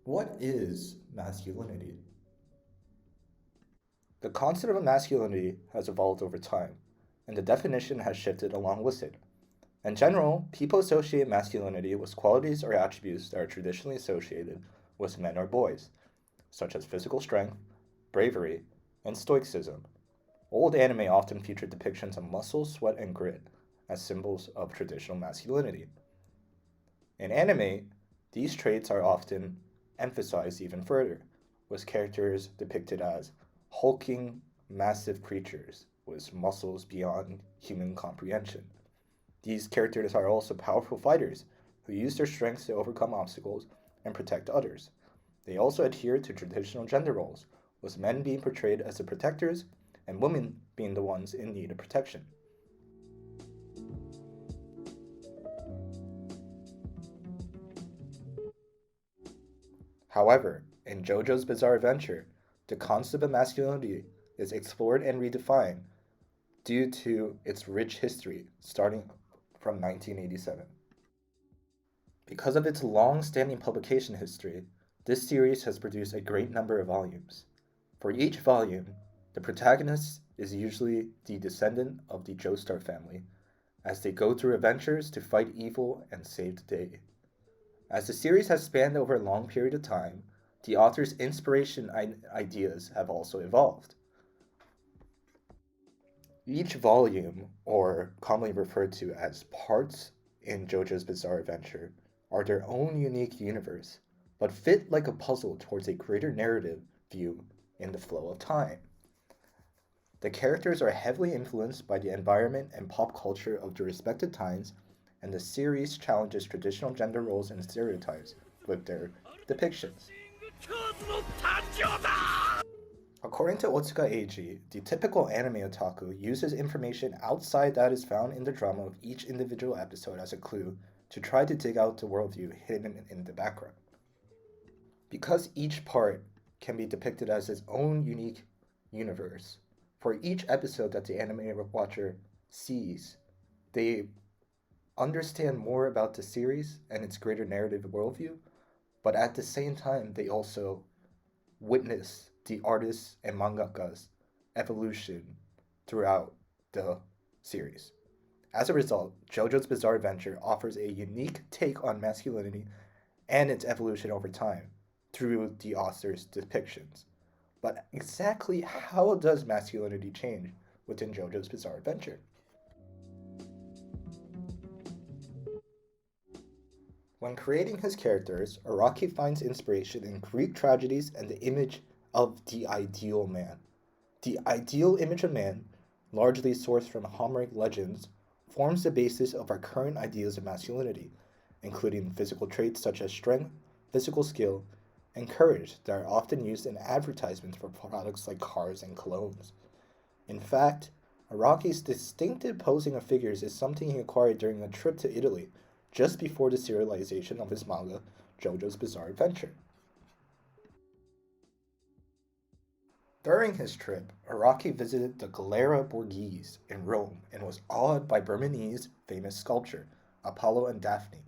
What is masculinity? The concept of masculinity has evolved over time, and the definition has shifted along with it. In general, people associate masculinity with qualities or attributes that are traditionally associated with men or boys, such as physical strength, bravery, and stoicism. Old anime often featured depictions of muscle, sweat, and grit as symbols of traditional masculinity. In anime, these traits are often emphasized even further, with characters depicted as hulking, massive creatures with muscles beyond human comprehension. These characters are also powerful fighters who use their strengths to overcome obstacles and protect others. They also adhere to traditional gender roles, with men being portrayed as the protectors and women being the ones in need of protection. However, in Jojo's Bizarre Adventure, the concept of masculinity is explored and redefined due to its rich history starting from 1987. Because of its long standing publication history, this series has produced a great number of volumes. For each volume, the protagonist is usually the descendant of the Joestar family, as they go through adventures to fight evil and save the day. As the series has spanned over a long period of time, the author's inspiration ideas have also evolved. Each volume, or commonly referred to as parts in JoJo's Bizarre Adventure, are their own unique universe, but fit like a puzzle towards a greater narrative view in the flow of time. The characters are heavily influenced by the environment and pop culture of the respective times, and the series challenges traditional gender roles and stereotypes with their depictions. According to Otsuka Eiji, the typical anime otaku uses information outside that is found in the drama of each individual episode as a clue to try to dig out the worldview hidden in the background. Because each part can be depicted as its own unique universe, for each episode that the anime watcher sees, they understand more about the series and its greater narrative worldview, but at the same time, they also witness the artists and mangaka's evolution throughout the series. As a result, JoJo's Bizarre Adventure offers a unique take on masculinity and its evolution over time through the author's depictions. But exactly how does masculinity change within JoJo's Bizarre Adventure? When creating his characters, Araki finds inspiration in Greek tragedies and the image of the ideal man. The ideal image of man, largely sourced from Homeric legends, forms the basis of our current ideas of masculinity, including physical traits such as strength, physical skill, and courage that are often used in advertisements for products like cars and colognes. In fact, Araki's distinctive posing of figures is something he acquired during a trip to Italy just before the serialization of his manga, JoJo's Bizarre Adventure. During his trip, Araki visited the Galera Borghese in Rome and was awed by Berminese famous sculpture, Apollo and Daphne,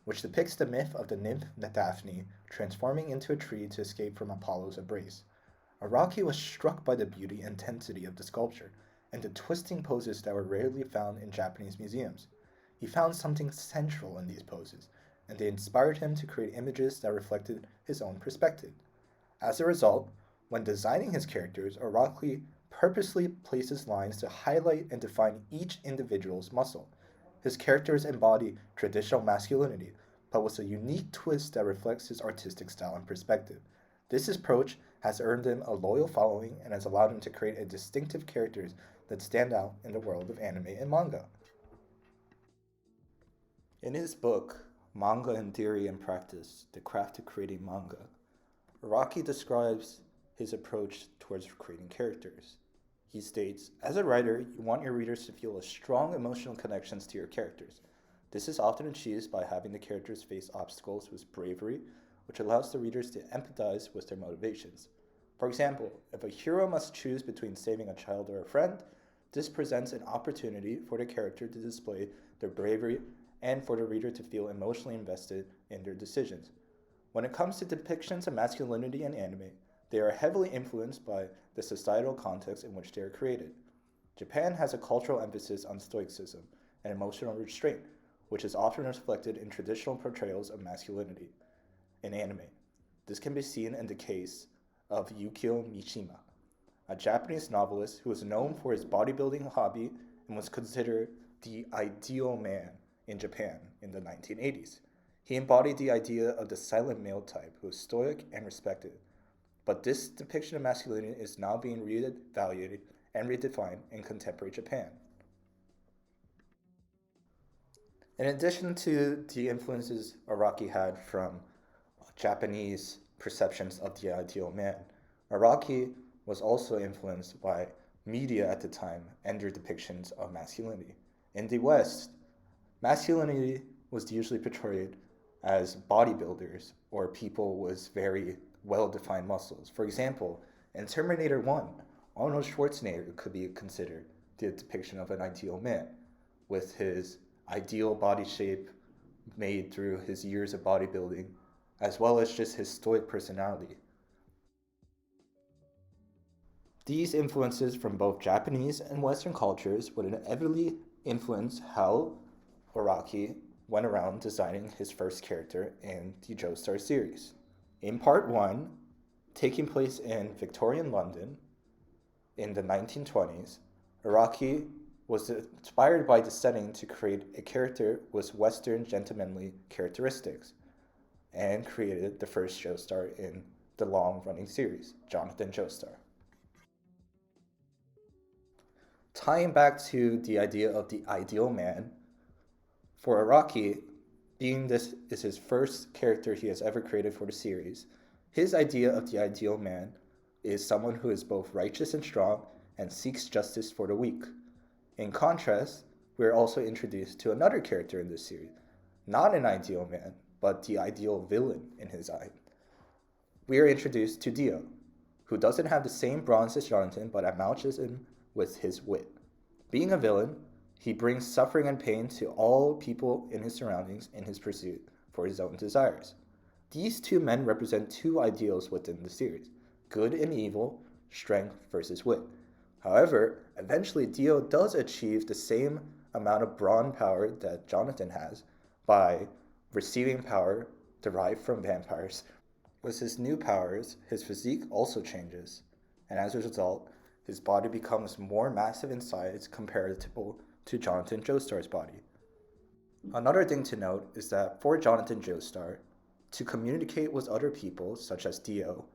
which depicts the myth of the nymph Daphne transforming into a tree to escape from Apollo's embrace. Araki was struck by the beauty and intensity of the sculpture and the twisting poses that were rarely found in Japanese museums. He found something central in these poses, and they inspired him to create images that reflected his own perspective. As a result, when designing his characters, Araki purposely places lines to highlight and define each individual's muscle. His characters embody traditional masculinity, but with a unique twist that reflects his artistic style and perspective. This approach has earned him a loyal following and has allowed him to create a distinctive characters that stand out in the world of anime and manga. In his book, Manga in Theory and Practice: The Craft of Creating Manga, Araki describes his approach towards creating characters. He states, as a writer, you want your readers to feel a strong emotional connections to your characters. This is often achieved by having the characters face obstacles with bravery, which allows the readers to empathize with their motivations. For example, if a hero must choose between saving a child or a friend, this presents an opportunity for the character to display their bravery and for the reader to feel emotionally invested in their decisions. When it comes to depictions of masculinity in anime, they are heavily influenced by the societal context in which they are created. Japan has a cultural emphasis on stoicism and emotional restraint, which is often reflected in traditional portrayals of masculinity in anime. This can be seen in the case of Yukio Mishima, a Japanese novelist who was known for his bodybuilding hobby and was considered the ideal man in Japan in the 1980s. He embodied the idea of the silent male type who is stoic and respected. But this depiction of masculinity is now being reevaluated and redefined in contemporary Japan. In addition to the influences Araki had from Japanese perceptions of the ideal man, Araki was also influenced by media at the time and their depictions of masculinity. In the West, masculinity was usually portrayed as bodybuilders or people with very well-defined muscles. For example, in Terminator 1, Arnold Schwarzenegger could be considered the depiction of an ideal man, with his ideal body shape made through his years of bodybuilding, as well as just his stoic personality. These influences from both Japanese and Western cultures would inevitably influence how Araki went around designing his first character in the Joestar series. In part 1, taking place in Victorian London in the 1920s, Araki was inspired by the setting to create a character with Western gentlemanly characteristics and created the first Joestar in the long-running series, Jonathan Joestar. Tying back to the idea of the ideal man, for Araki, being this is his first character he has ever created for the series, his idea of the ideal man is someone who is both righteous and strong and seeks justice for the weak. In contrast, we are also introduced to another character in this series, not an ideal man, but the ideal villain in his eye. We are introduced to Dio, who doesn't have the same bronze as Jonathan, but outmatches him with his wit. Being a villain, he brings suffering and pain to all people in his surroundings in his pursuit for his own desires. These two men represent two ideals within the series, good and evil, strength versus wit. However, eventually Dio does achieve the same amount of brawn power that Jonathan has by receiving power derived from vampires. With his new powers, his physique also changes, and as a result, his body becomes more massive in size comparable to Jonathan Joestar's body. Another thing to note is that for Jonathan Joestar, to communicate with other people, such as Dio,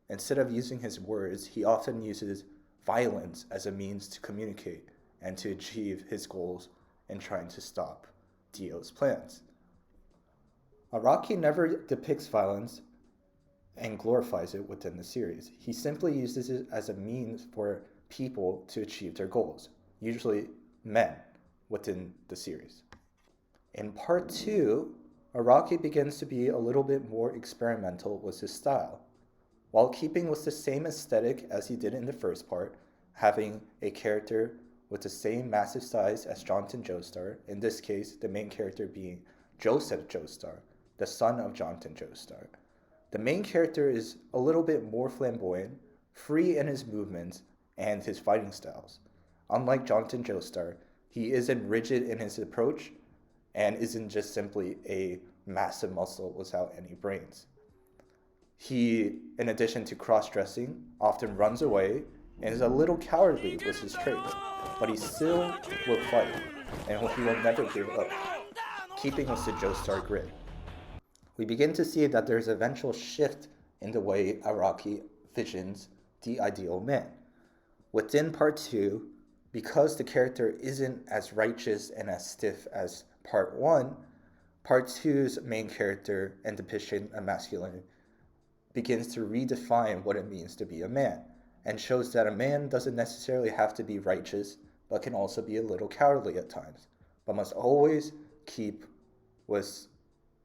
instead of using his words, he often uses violence as a means to communicate and to achieve his goals in trying to stop Dio's plans. Araki never depicts violence and glorifies it within the series. He simply uses it as a means for people to achieve their goals, usually men within the series. In part 2, Araki begins to be a little bit more experimental with his style. While keeping with the same aesthetic as he did in the first part, having a character with the same massive size as Jonathan Joestar, in this case the main character being Joseph Joestar, the son of Jonathan Joestar. The main character is a little bit more flamboyant, free in his movements and his fighting styles. Unlike Jonathan Joestar, he isn't rigid in his approach and isn't just simply a massive muscle without any brains. He, in addition to cross-dressing, often runs away and is a little cowardly with his traits, but he still will fight and he will never give up, keeping with the Joestar grit. We begin to see that there's an eventual shift in the way Araki visions the ideal man. Within part 2, because the character isn't as righteous and as stiff as part 1, part 2's main character and depiction of masculinity begins to redefine what it means to be a man, and shows that a man doesn't necessarily have to be righteous, but can also be a little cowardly at times, but must always keep with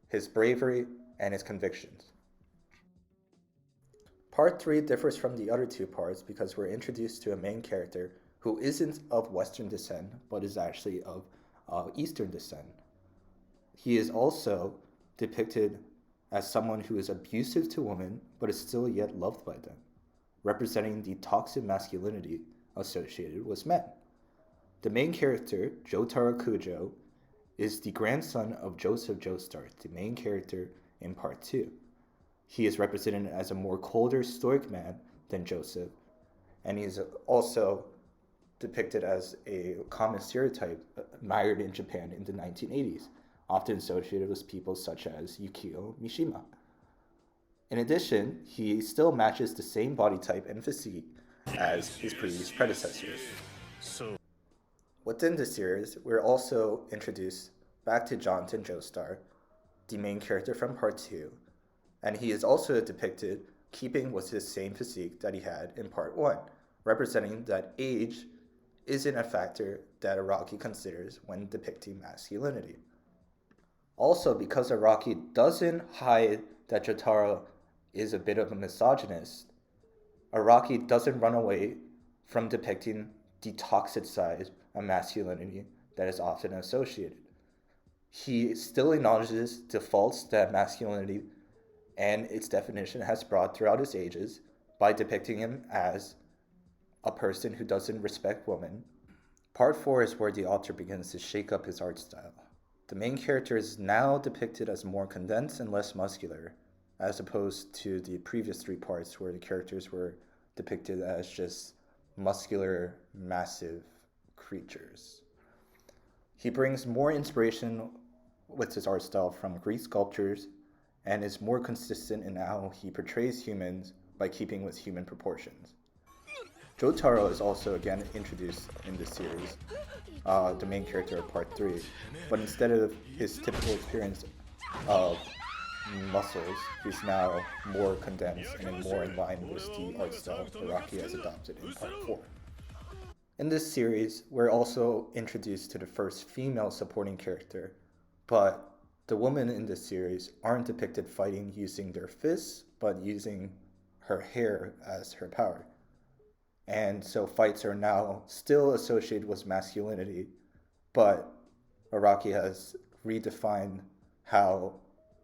his bravery and his convictions. Part 3 differs from the other two parts because we're introduced to a main character who isn't of Western descent, but is actually of Eastern descent. He is also depicted as someone who is abusive to women but is still yet loved by them, representing the toxic masculinity associated with men. The main character, Jotaro Kujo, is the grandson of Joseph Joestar, the main character in Part 2. He is represented as a more colder, stoic man than Joseph, and he's also depicted as a common stereotype admired in Japan in the 1980s, often associated with people such as Yukio Mishima. In addition, he still matches the same body type and physique as his previous predecessors. Within the series, we're also introduced back to Jonathan Joestar, the main character from Part 2, and he is also depicted keeping with his same physique that he had in Part 1, representing that age isn't a factor that Araki considers when depicting masculinity. Also, because Araki doesn't hide that Jotaro is a bit of a misogynist, Araki doesn't run away from depicting the toxic side of masculinity that is often associated. He still acknowledges the faults that masculinity and its definition has brought throughout its ages by depicting him as a person who doesn't respect women. Part 4 is where the author begins to shake up his art style. The main character is now depicted as more condensed and less muscular, as opposed to the previous 3 parts where the characters were depicted as just muscular, massive creatures. He brings more inspiration with his art style from Greek sculptures and is more consistent in how he portrays humans by keeping with human proportions. Jotaro is also again introduced in this series, the main character of Part 3, but instead of his typical appearance of muscles, he's now more condensed and more in line with the art style Araki has adopted in Part 4. In this series, we're also introduced to the first female supporting character, but the women in this series aren't depicted fighting using their fists, but using her hair as her power. And so fights are now still associated with masculinity, but Araki has redefined how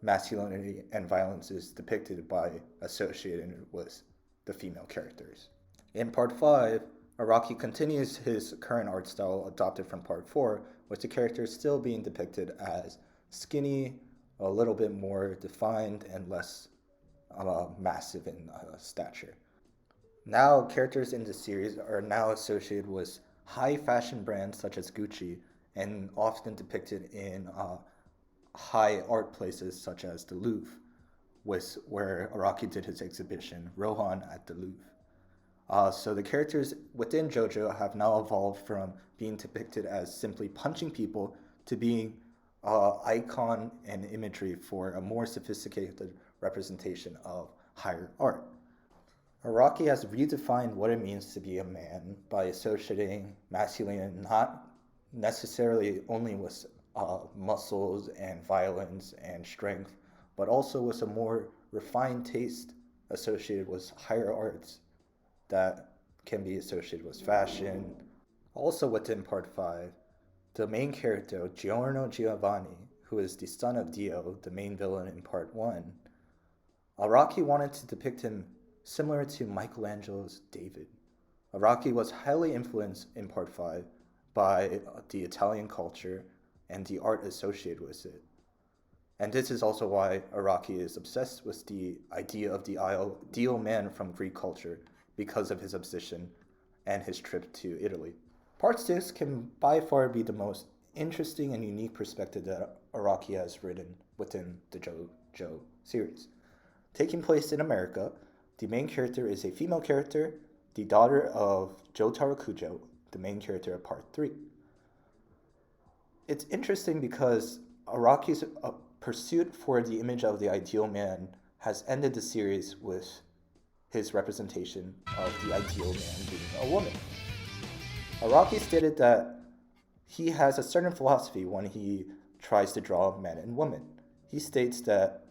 masculinity and violence is depicted by associating with the female characters. In Part 5, Araki continues his current art style adopted from Part 4, with the characters still being depicted as skinny, a little bit more defined, and less massive in stature. Now, characters in the series are now associated with high fashion brands such as Gucci and often depicted in high art places such as the Louvre, where Araki did his exhibition, Rohan at the Louvre. So the characters within Jojo have now evolved from being depicted as simply punching people to being icon and imagery for a more sophisticated representation of higher art. Araki has redefined what it means to be a man by associating masculinity not necessarily only with muscles and violence and strength, but also with a more refined taste associated with higher arts that can be associated with fashion. Also within Part 5, the main character, Giorno Giovanni, who is the son of Dio, the main villain in Part 1, Araki wanted to depict him similar to Michelangelo's David. Araki was highly influenced in Part 5 by the Italian culture and the art associated with it. And this is also why Araki is obsessed with the idea of the ideal man from Greek culture because of his obsession and his trip to Italy. Part 6 can by far be the most interesting and unique perspective that Araki has written within the Jojo series. Taking place in America, the main character is a female character, the daughter of Jotaro Kujo, the main character of Part 3. It's interesting because Araki's pursuit for the image of the ideal man has ended the series with his representation of the ideal man being a woman. Araki stated that he has a certain philosophy when he tries to draw men and women. He states that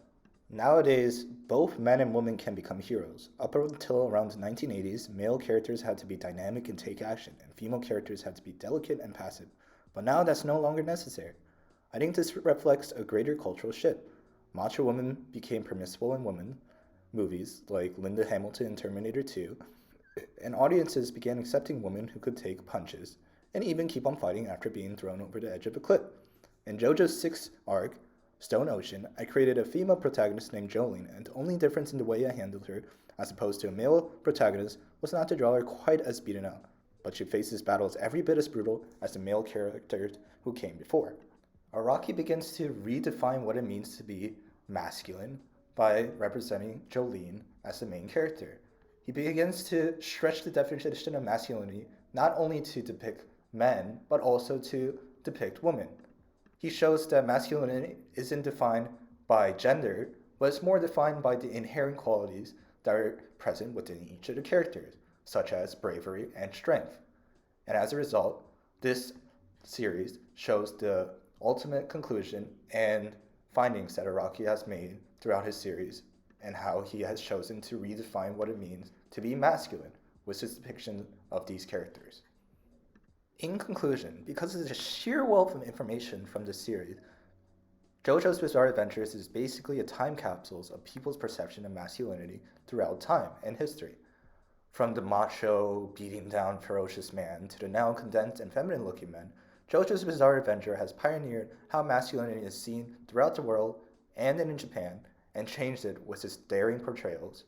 nowadays, both men and women can become heroes. Up until around the 1980s, male characters had to be dynamic and take action, and female characters had to be delicate and passive. But now that's no longer necessary. I think this reflects a greater cultural shift. Macho women became permissible in women movies like Linda Hamilton in Terminator 2, and audiences began accepting women who could take punches and even keep on fighting after being thrown over the edge of a cliff. In JoJo's sixth arc, Stone Ocean, I created a female protagonist named Jolene, and the only difference in the way I handled her, as opposed to a male protagonist, was not to draw her quite as beaten up, but she faces battles every bit as brutal as the male characters who came before. Araki begins to redefine what it means to be masculine by representing Jolene as the main character. He begins to stretch the definition of masculinity not only to depict men, but also to depict women. He shows that masculinity isn't defined by gender, but it's more defined by the inherent qualities that are present within each of the characters, such as bravery and strength. And as a result, this series shows the ultimate conclusion and findings that Araki has made throughout his series and how he has chosen to redefine what it means to be masculine with his depiction of these characters. In conclusion, because of the sheer wealth of information from this series, JoJo's Bizarre Adventures is basically a time capsule of people's perception of masculinity throughout time and history. From the macho, beating down ferocious man to the now condensed and feminine looking men, JoJo's Bizarre Adventure has pioneered how masculinity is seen throughout the world and in Japan, and changed it with its daring portrayals